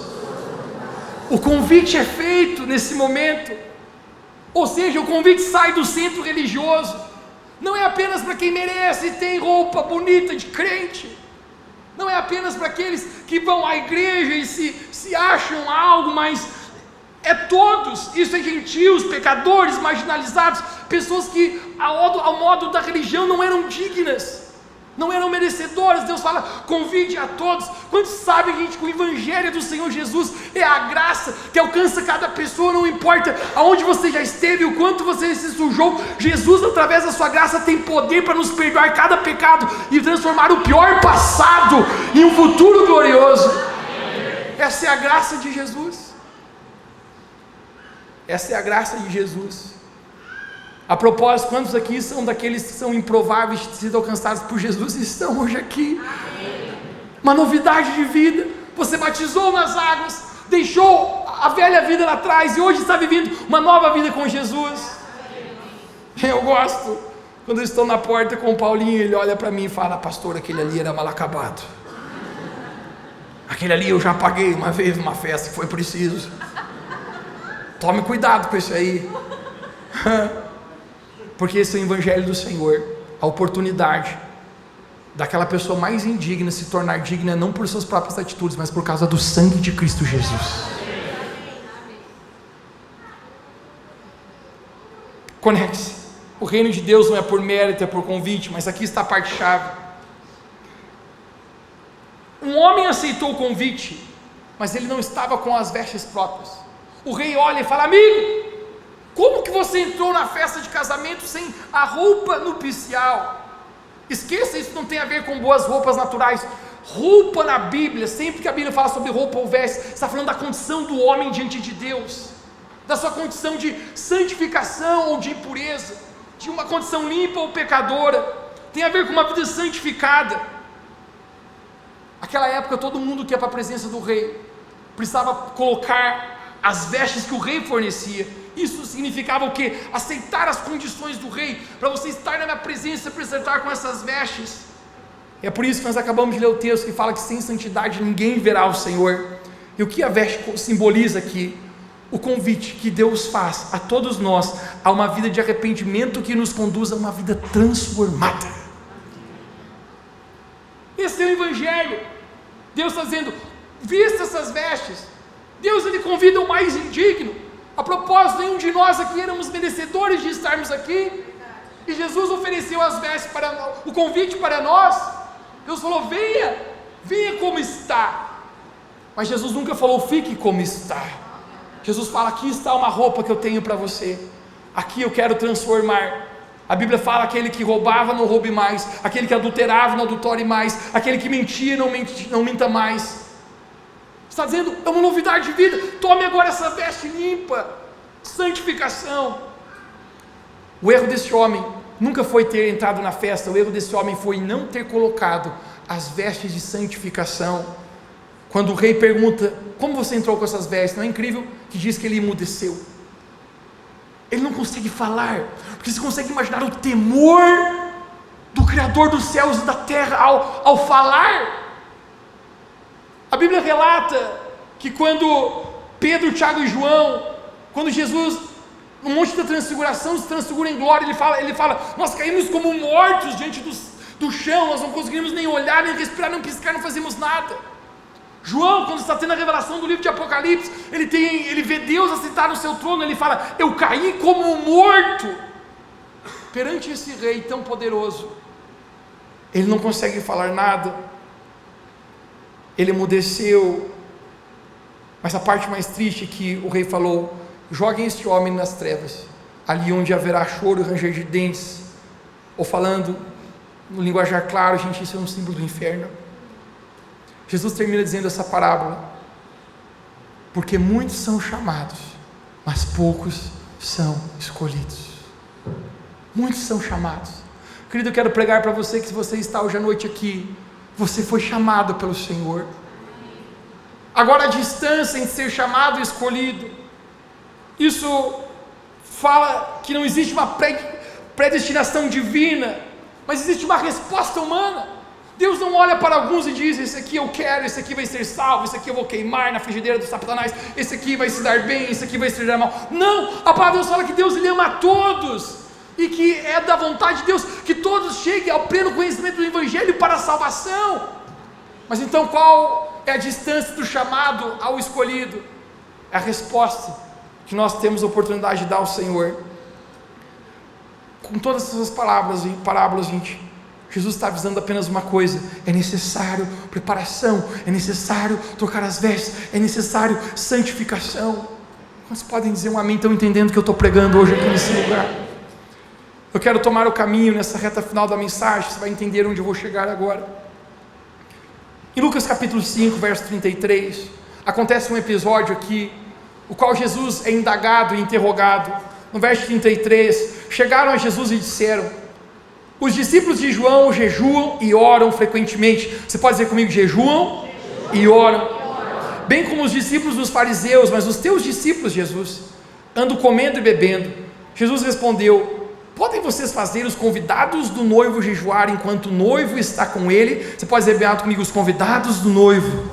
O convite é feito nesse momento, ou seja, o convite sai do centro religioso, não é apenas para quem merece e tem roupa bonita de crente, não é apenas para aqueles que vão à igreja e se acham algo, mas é todos. Isso é gentios, pecadores, marginalizados, pessoas que ao modo da religião não eram dignas, não eram merecedoras. Deus fala: convide a todos. Quantos sabem, gente, que o evangelho do Senhor Jesus é a graça que alcança cada pessoa, não importa aonde você já esteve, o quanto você se sujou. Jesus, através da sua graça, tem poder para nos perdoar cada pecado e transformar o pior passado em um futuro glorioso. Essa é a graça de Jesus. Essa é a graça de Jesus. A propósito, quantos aqui são daqueles que são improváveis de ter sido alcançados por Jesus e estão hoje aqui? Uma novidade de vida. Você batizou nas águas, deixou a velha vida lá atrás e hoje está vivendo uma nova vida com Jesus. Eu gosto quando eu estou na porta com o Paulinho, ele olha para mim e fala: pastor, aquele ali era mal acabado, aquele ali eu já paguei uma vez numa festa que foi preciso, tome cuidado com isso aí. Porque esse é o evangelho do Senhor, a oportunidade daquela pessoa mais indigna se tornar digna, não por suas próprias atitudes, mas por causa do sangue de Cristo Jesus. Conecte-se. O reino de Deus não é por mérito, é por convite, mas aqui está a parte chave. Um homem aceitou o convite, mas ele não estava com as vestes próprias. O rei olha e fala: amigo, como que você entrou na festa de casamento sem a roupa nupcial? Esqueça, isso não tem a ver com boas roupas naturais. Roupa na Bíblia, sempre que a Bíblia fala sobre roupa ou veste, está falando da condição do homem diante de Deus, da sua condição de santificação ou de impureza, de uma condição limpa ou pecadora. Tem a ver com uma vida santificada. Naquela época, todo mundo que ia para a presença do rei precisava colocar as vestes que o rei fornecia. Isso significava o quê? Aceitar as condições do rei. Para você estar na minha presença, precisa estar com essas vestes. É por isso que nós acabamos de ler o texto que fala que sem santidade ninguém verá o Senhor. E o que a veste simboliza aqui? O convite que Deus faz a todos nós a uma vida de arrependimento que nos conduz a uma vida transformada. Esse é o evangelho. Deus está dizendo: vista essas vestes. Deus, Ele convida o mais indigno. A propósito, nenhum de nós aqui éramos merecedores de estarmos aqui, e Jesus ofereceu as vestes o convite para nós. Deus falou: venha como está. Mas Jesus nunca falou: fique como está. Jesus fala: aqui está uma roupa que eu tenho para você, aqui eu quero transformar. A Bíblia fala: aquele que roubava não roube mais, aquele que adulterava não adultere mais, aquele que mentia não minta mais. Está dizendo: é uma novidade de vida. Tome agora essa veste limpa, santificação. O erro desse homem nunca foi ter entrado na festa. O erro desse homem foi não ter colocado as vestes de santificação. Quando o rei pergunta: como você entrou com essas vestes? Não é incrível que diz que ele emudeceu? Ele não consegue falar, porque você consegue imaginar o temor do Criador dos céus e da terra ao falar. A Bíblia relata que quando Pedro, Tiago e João, quando Jesus No monte da transfiguração, se transfigura em glória. Ele fala, nós caímos como mortos diante do chão, nós não conseguimos nem olhar, nem respirar, nem piscar, não fazemos nada. João, quando está tendo a revelação do livro de Apocalipse, ele vê Deus assentar no seu trono, ele fala, eu caí como morto, perante esse rei tão poderoso. Ele não consegue falar nada, ele emudeceu. Mas a parte mais triste é que o rei falou, joguem este homem nas trevas, ali onde haverá choro e ranger de dentes. Ou falando no linguajar claro, gente, isso é um símbolo do inferno. Jesus termina dizendo essa parábola, porque muitos são chamados, mas poucos são escolhidos. Muitos são chamados. Querido, eu quero pregar para você que se você está hoje à noite aqui, você foi chamado pelo Senhor. Agora a distância entre ser chamado e escolhido, isso fala que não existe uma predestinação divina, mas existe uma resposta humana. Deus não olha para alguns e diz, esse aqui eu quero, esse aqui vai ser salvo, esse aqui eu vou queimar na frigideira do Satanás, esse aqui vai se dar bem, esse aqui vai se dar mal. Não, a palavra de Deus fala que Deus ele ama a todos, e que é da vontade de Deus que todos cheguem ao pleno conhecimento do Evangelho para a salvação. Mas então qual é a distância do chamado ao escolhido? É a resposta que nós temos a oportunidade de dar ao Senhor. Com todas essas parábolas, gente, Jesus está avisando apenas uma coisa: é necessário preparação, é necessário trocar as vestes, é necessário santificação. Quantos podem dizer um amém? Estão entendendo o que eu estou pregando hoje aqui nesse lugar? Eu quero tomar o caminho nessa reta final da mensagem, você vai entender onde eu vou chegar agora. Em Lucas capítulo 5, verso 33, acontece um episódio aqui, o qual Jesus é indagado e interrogado. No verso 33, chegaram a Jesus e disseram: os discípulos de João jejuam e oram frequentemente. Você pode dizer comigo, jejuam e oram, bem como os discípulos dos fariseus, mas os teus discípulos, Jesus, andam comendo e bebendo. Jesus respondeu: podem vocês fazer os convidados do noivo jejuar enquanto o noivo está com ele? Você pode dizer bem alto comigo, os convidados do noivo.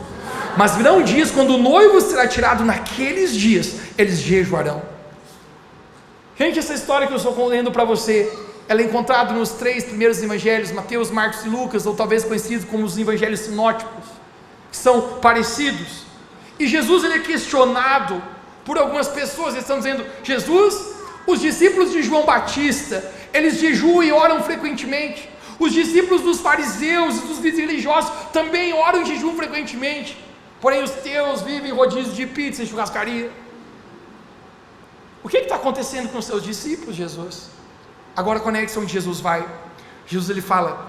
Mas virão dias quando o noivo será tirado, naqueles dias eles jejuarão. Gente, essa história que eu estou contando para você, ela é encontrada nos 3 primeiros evangelhos, Mateus, Marcos e Lucas, ou talvez conhecidos como os evangelhos sinóticos, que são parecidos. E Jesus ele é questionado por algumas pessoas. Eles estão dizendo: Jesus, os discípulos de João Batista, eles jejuam e oram frequentemente. Os discípulos dos fariseus e dos líderes religiosos também oram e jejuam frequentemente. Porém os teus vivem em rodízio de pizza e churrascaria. O que está acontecendo com os seus discípulos, Jesus? Agora conecta onde Jesus vai. Jesus ele fala: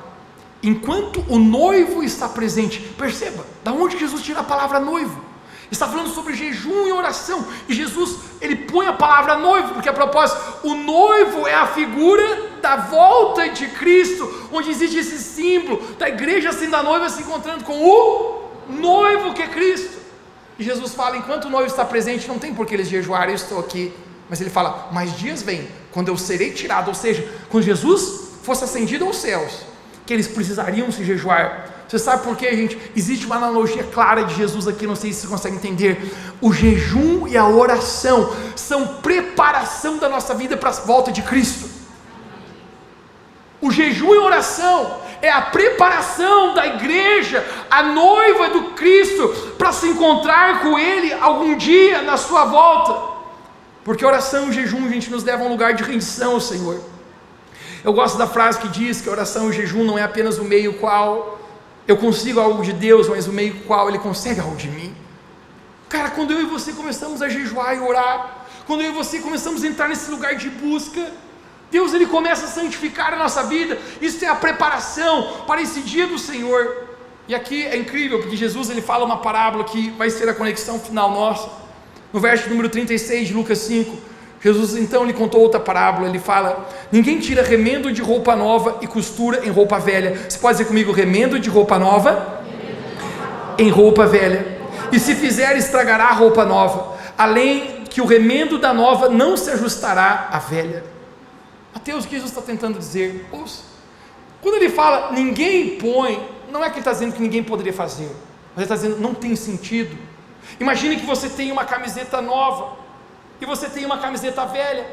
enquanto o noivo está presente. Perceba, da onde Jesus tira a palavra noivo? Está falando sobre jejum e oração, e Jesus ele põe a palavra noivo, porque a propósito, o noivo é a figura da volta de Cristo, onde existe esse símbolo da igreja sendo a noiva se encontrando com o noivo que é Cristo. E Jesus fala: enquanto o noivo está presente, não tem por que eles jejuarem, eu estou aqui. Mas ele fala: mas dias vêm, quando eu serei tirado, ou seja, quando Jesus fosse ascendido aos céus, que eles precisariam se jejuar. Você sabe por quê, gente? Existe uma analogia clara de Jesus aqui, não sei se você consegue entender. O jejum e a oração são preparação da nossa vida para a volta de Cristo. O jejum e a oração é a preparação da igreja, a noiva do Cristo, para se encontrar com Ele algum dia na sua volta. Porque oração e jejum, gente, nos leva a um lugar de rendição ao Senhor. Eu gosto da frase que diz que a oração e o jejum não é apenas o meio qual eu consigo algo de Deus, mas o meio qual Ele consegue algo de mim. Cara, quando eu e você começamos a jejuar e orar, quando eu e você começamos a entrar nesse lugar de busca, Deus ele começa a santificar a nossa vida. Isso é a preparação para esse dia do Senhor. E aqui é incrível, porque Jesus ele fala uma parábola que vai ser a conexão final nossa. No verso número 36 de Lucas 5, Jesus então lhe contou outra parábola. Ele fala: ninguém tira remendo de roupa nova e costura em roupa velha. Você pode dizer comigo: remendo de roupa nova em roupa velha. E se fizer, estragará a roupa nova, além que o remendo da nova não se ajustará à velha. Mateus, o que Jesus está tentando dizer? Ouça, quando ele fala ninguém põe, não é que ele está dizendo que ninguém poderia fazer, mas ele está dizendo não tem sentido. Imagine que você tem uma camiseta nova e você tem uma camiseta velha.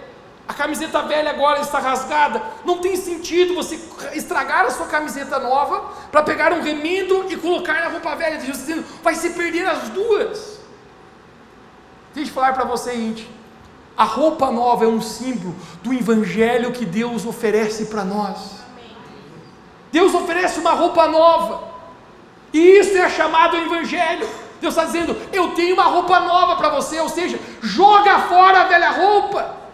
A camiseta velha agora está rasgada. Não tem sentido você estragar a sua camiseta nova para pegar um remendo e colocar na roupa velha. Jesus está dizendo, vai se perder as duas. Deixa eu falar para você, gente. A roupa nova é um símbolo do evangelho que Deus oferece para nós. Deus oferece uma roupa nova. E isso é chamado evangelho. Deus está dizendo, eu tenho uma roupa nova para você. Ou seja, joga fora a velha roupa.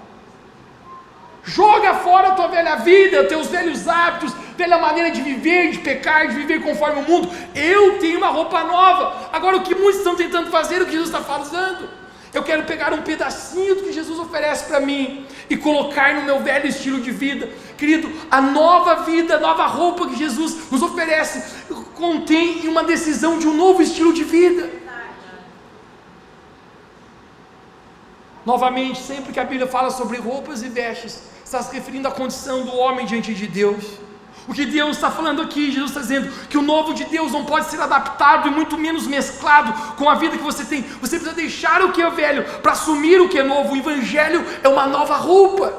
Joga fora a tua velha vida, teus velhos hábitos, velha maneira de viver, de pecar, de viver conforme o mundo. Eu tenho uma roupa nova. Agora o que muitos estão tentando fazer, o que Jesus está falando, eu quero pegar um pedacinho do que Jesus oferece para mim e colocar no meu velho estilo de vida. Querido, a nova vida, a nova roupa que Jesus nos oferece contém uma decisão de um novo estilo de vida. Novamente, sempre que a Bíblia fala sobre roupas e vestes, está se referindo à condição do homem diante de Deus. O que Deus está falando aqui, Jesus está dizendo que o novo de Deus não pode ser adaptado e muito menos mesclado com a vida que você tem. Você precisa deixar o que é velho para assumir o que é novo. O evangelho é uma nova roupa.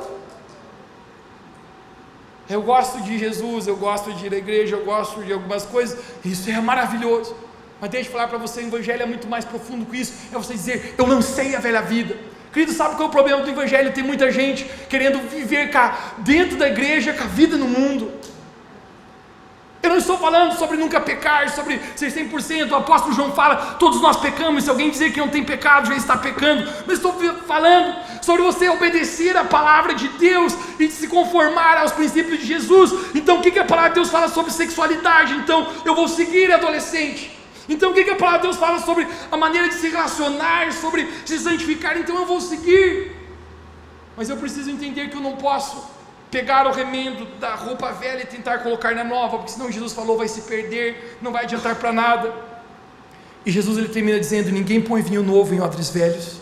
Eu gosto de Jesus, eu gosto de ir à igreja, eu gosto de algumas coisas, isso é maravilhoso. Mas deixa eu falar para você, o evangelho é muito mais profundo que isso. É você dizer, eu lancei a velha vida. Querido, sabe qual é o problema do evangelho? Tem muita gente querendo viver dentro da igreja com a vida no mundo. Eu não estou falando sobre nunca pecar, sobre ser 100%, o apóstolo João fala, todos nós pecamos, se alguém dizer que não tem pecado, já está pecando. Mas estou falando sobre você obedecer a palavra de Deus e se conformar aos princípios de Jesus. Então o que a palavra de Deus fala sobre sexualidade? Então eu vou seguir adolescente. Então o que a palavra de Deus fala sobre a maneira de se relacionar, sobre se santificar? Então eu vou seguir. Mas eu preciso entender que eu não posso pegar o remendo da roupa velha e tentar colocar na nova, porque senão Jesus falou, vai se perder, não vai adiantar para nada. E Jesus ele termina dizendo, ninguém põe vinho novo em odres velhos.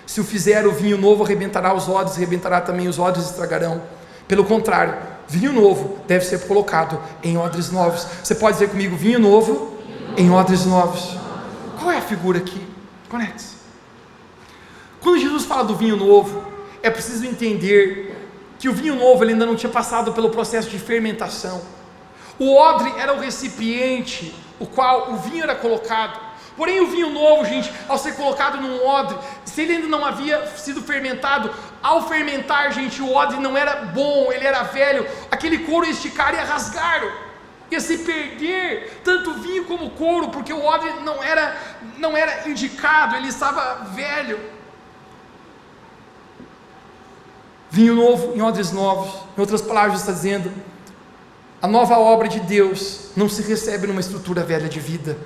Se o fizer, o vinho novo arrebentará os odres, arrebentará também os odres e estragarão. Pelo contrário, vinho novo deve ser colocado em odres novos. Você pode dizer comigo, vinho novo em odres novos. Qual é a figura aqui? Conecte-se. Quando Jesus fala do vinho novo, é preciso entender que o vinho novo ele ainda não tinha passado pelo processo de fermentação. O odre era o recipiente o qual o vinho era colocado. Porém o vinho novo, gente, ao ser colocado num odre, se ele ainda não havia sido fermentado, ao fermentar, gente, o odre não era bom, ele era velho, aquele couro ia esticar e ia rasgar, ia se perder, tanto o vinho como o couro, porque o odre não era indicado, ele estava velho. Vinho novo em odres novos. Em outras palavras está dizendo, a nova obra de Deus não se recebe numa estrutura velha de vida.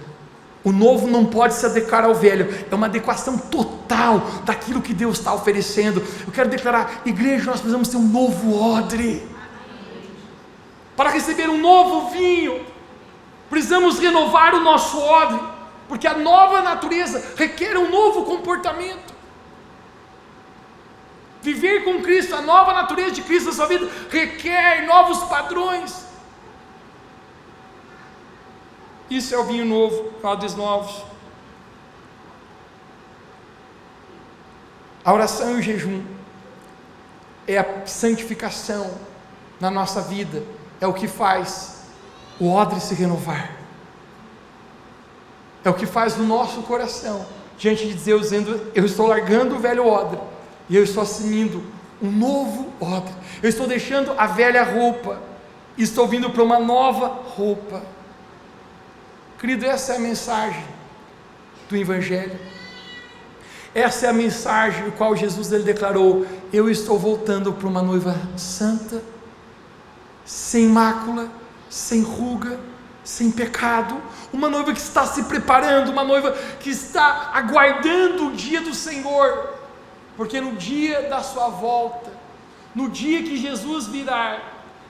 O novo não pode se adequar ao velho, é uma adequação total daquilo que Deus está oferecendo. Eu quero declarar, igreja, nós precisamos ter um novo odre, para receber um novo vinho, precisamos renovar o nosso odre, porque a nova natureza requer um novo comportamento. Viver com Cristo, a nova natureza de Cristo na sua vida, requer novos padrões. Isso é o vinho novo, odres novos. A oração e o jejum é a santificação na nossa vida, é o que faz o odre se renovar, é o que faz o nosso coração, diante de Deus, dizendo, eu estou largando o velho odre, e eu estou assumindo um novo odre, eu estou deixando a velha roupa, e estou vindo para uma nova roupa. Querido, essa é a mensagem do Evangelho, essa é a mensagem no qual Jesus ele declarou, eu estou voltando para uma noiva santa, sem mácula, sem ruga, sem pecado, uma noiva que está se preparando, uma noiva que está aguardando o dia do Senhor, porque no dia da sua volta, no dia que Jesus virá,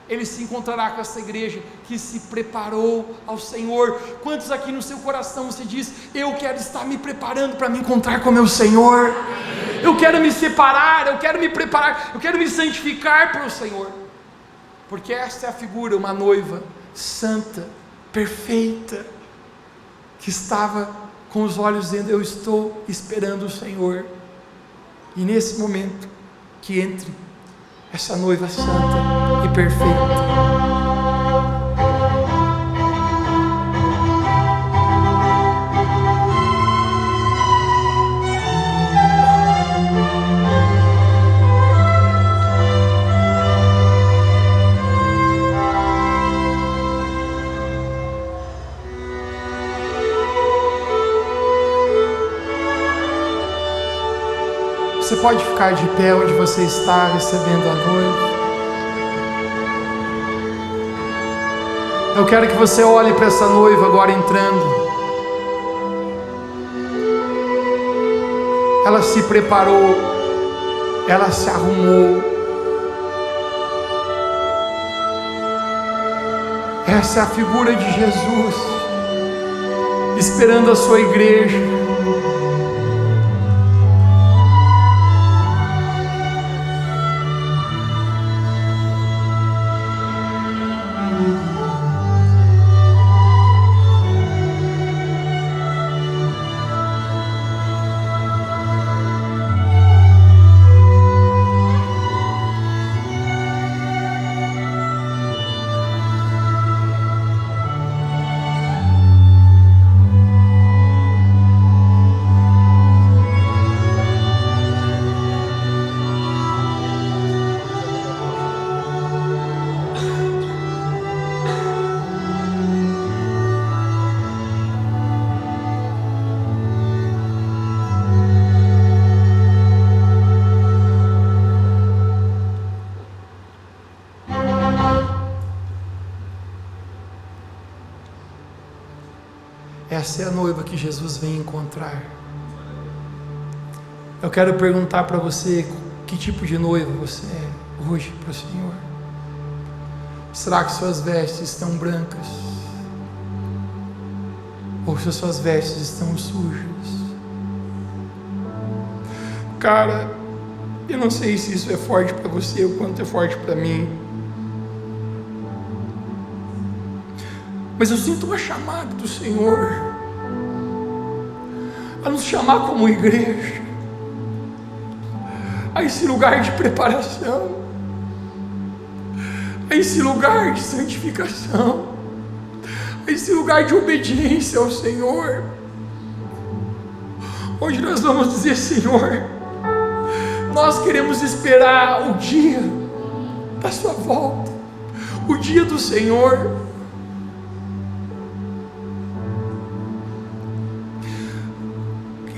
ele se encontrará com essa igreja que se preparou ao Senhor. Quantos aqui no seu coração você diz, eu quero estar me preparando para me encontrar com meu Senhor, eu quero me separar, eu quero me preparar, eu quero me santificar para o Senhor, porque essa é a figura, uma noiva santa, perfeita, que estava com os olhos dizendo, eu estou esperando o Senhor. E nesse momento, que entre essa noiva santa e perfeita. Você pode ficar de pé onde você está, recebendo a noiva. Eu quero que você olhe para essa noiva agora entrando. Ela se preparou, ela se arrumou. Essa é a figura de Jesus, esperando a sua igreja. Essa é a noiva que Jesus vem encontrar. Eu quero perguntar para você, que tipo de noiva você é hoje para o Senhor? Será que suas vestes estão brancas? Ou se suas vestes estão sujas? Cara, eu não sei se isso é forte para você ou quanto é forte para mim, mas eu sinto uma chamada do Senhor a nos chamar como igreja a esse lugar de preparação, a esse lugar de santificação, a esse lugar de obediência ao Senhor, onde nós vamos dizer: Senhor, nós queremos esperar o dia da sua volta, o dia do Senhor.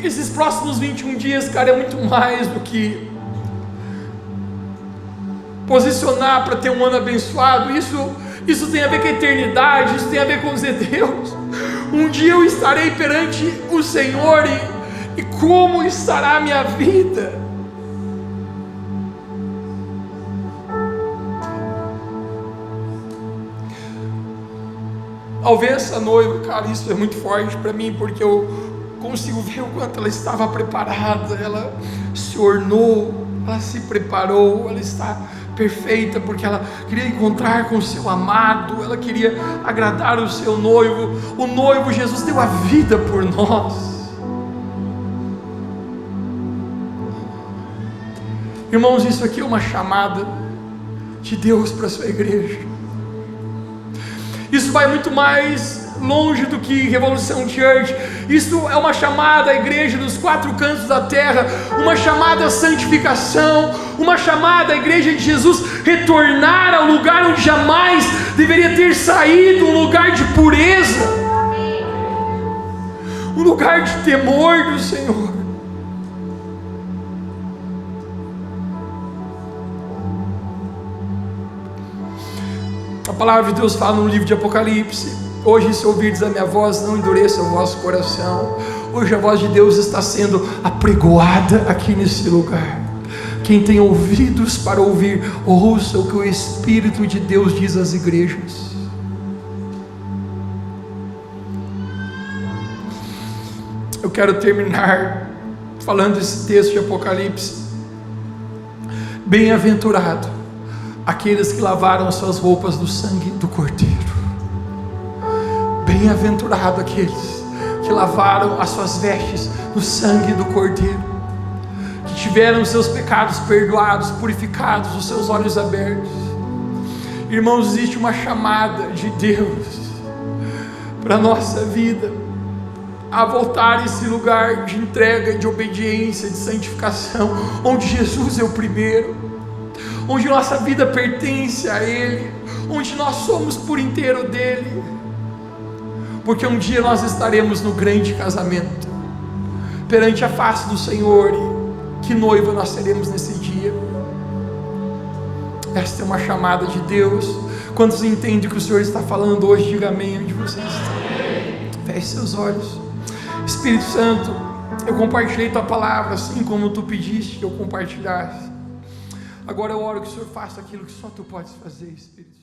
Esses próximos 21 dias, cara, é muito mais do que posicionar para ter um ano abençoado. Isso tem a ver com a eternidade, isso tem a ver com dizer: Deus, um dia eu estarei perante o Senhor, e como estará a minha vida? Ao ver essa noiva, cara, isso é muito forte para mim, porque eu consigo ver o quanto ela estava preparada. Ela se ornou, ela se preparou, ela está perfeita, porque ela queria encontrar com o seu amado, ela queria agradar o seu noivo. O noivo Jesus deu a vida por nós. Irmãos, isso aqui é uma chamada de Deus para a sua igreja. Isso vai muito mais longe do que Revolução Church. Isso é uma chamada à igreja dos 4 cantos da terra, uma chamada à santificação, uma chamada à igreja de Jesus retornar ao lugar onde jamais deveria ter saído, um lugar de pureza, um lugar de temor do Senhor. A palavra de Deus fala no livro de Apocalipse: hoje, se ouvirdes a minha voz, não endureça o vosso coração. Hoje a voz de Deus está sendo apregoada aqui nesse lugar. Quem tem ouvidos para ouvir, ouça o que o Espírito de Deus diz às igrejas. Eu quero terminar falando esse texto de Apocalipse. Bem-aventurado aqueles que lavaram as suas roupas do sangue do Cordeiro. Bem-aventurado aqueles que lavaram as suas vestes no sangue do Cordeiro, que tiveram seus pecados perdoados, purificados, os seus olhos abertos. Irmãos, existe uma chamada de Deus para a nossa vida, a voltar a esse lugar de entrega, de obediência, de santificação, onde Jesus é o primeiro, onde nossa vida pertence a Ele, onde nós somos por inteiro dEle, porque um dia nós estaremos no grande casamento, perante a face do Senhor. E que noiva nós seremos nesse dia? Esta é uma chamada de Deus. Quantos entendem o que o Senhor está falando hoje? Diga amém onde você está. Feche seus olhos. Espírito Santo, eu compartilhei tua palavra assim como tu pediste que eu compartilhasse. Agora eu oro que o Senhor faça aquilo que só tu podes fazer, Espírito.